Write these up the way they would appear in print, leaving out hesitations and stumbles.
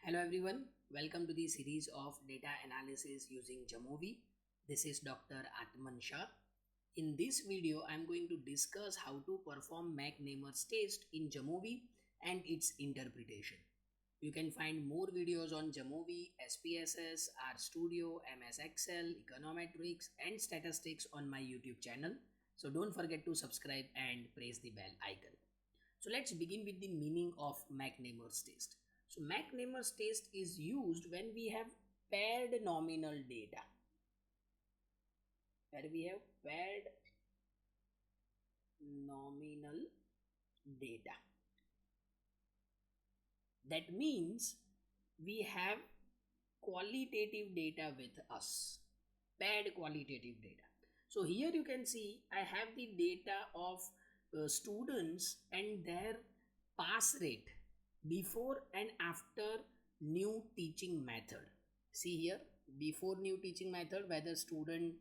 Hello everyone, welcome to the series of data analysis using JAMOVI. This is Dr. Atman Shah. In this video, I am going to discuss how to perform McNemar's test in JAMOVI and its interpretation. You can find more videos on JAMOVI, SPSS, RStudio, MS Excel, econometrics and statistics on my YouTube channel. So don't forget to subscribe and press the bell icon. So let's begin with the meaning of McNemar's test. So McNemar's test is used when we have paired nominal data. Where we have paired nominal data. That means we have qualitative data with us. Paired qualitative data. So here you can see I have the data of students and their pass rate before and after new teaching method. See here, before new teaching method, whether student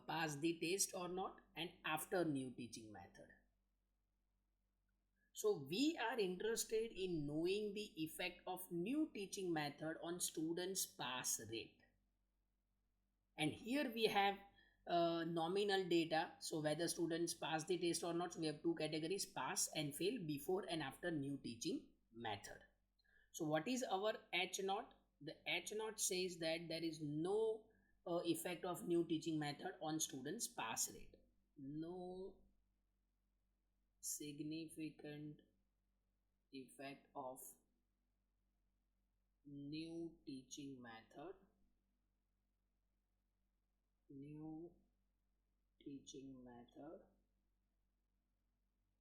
pass the test or not, and after new teaching method. So we are interested in knowing the effect of new teaching method on students pass rate. And here we have nominal data. So whether students pass the test or not, so we have two categories, pass and fail, before and after new teaching method. So what is our H naught? The H naught says that there is no effect of new teaching method on students pass rate. No significant effect of new teaching method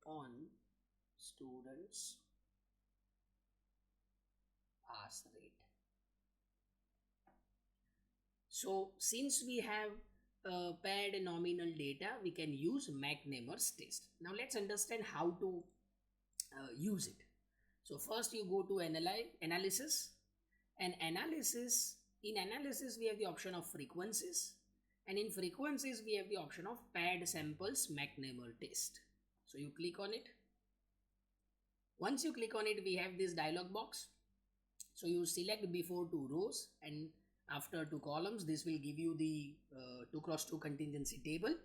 on students pass rate. So since we have paired nominal data, we can use McNemar's test. Now let's understand how to use it. So first you go to analysis, and in analysis we have the option of frequencies, and in frequencies we have the option of paired samples McNemar test. So you click on it. Once you click on it, we have this dialog box. So you select before two rows and after two columns. This will give you the 2x2 contingency table.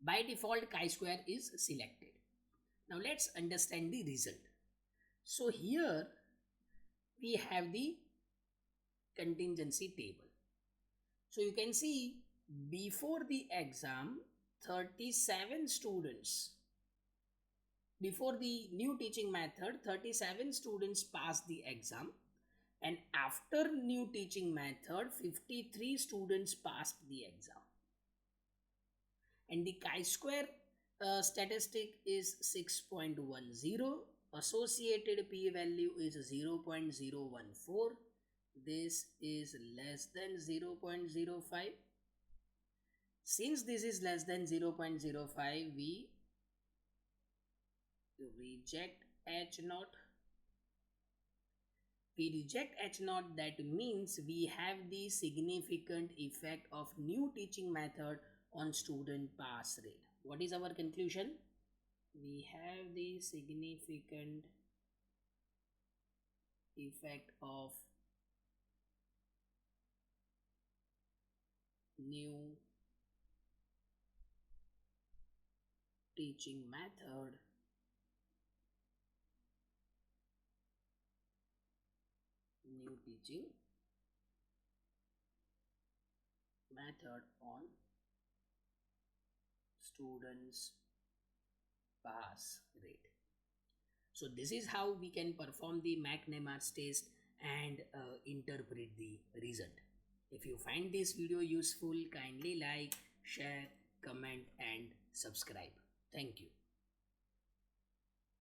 By default, chi-square is selected. Now let's understand the result. So here we have the contingency table. So you can see before the exam, 37 students. Before the new teaching method, 37 students passed the exam, and after new teaching method, 53 students passed the exam. And the chi-square statistic is 6.10. Associated p-value is 0.014. This is less than 0.05. Since this is less than 0.05, we reject H naught. We reject H naught, that means we have the significant effect of new teaching method on student pass rate. What is our conclusion? We have the significant effect of new teaching method on students pass rate. So this is how we can perform the McNemar's test and interpret the result. If you find this video useful, kindly like, share, comment and subscribe. Thank you.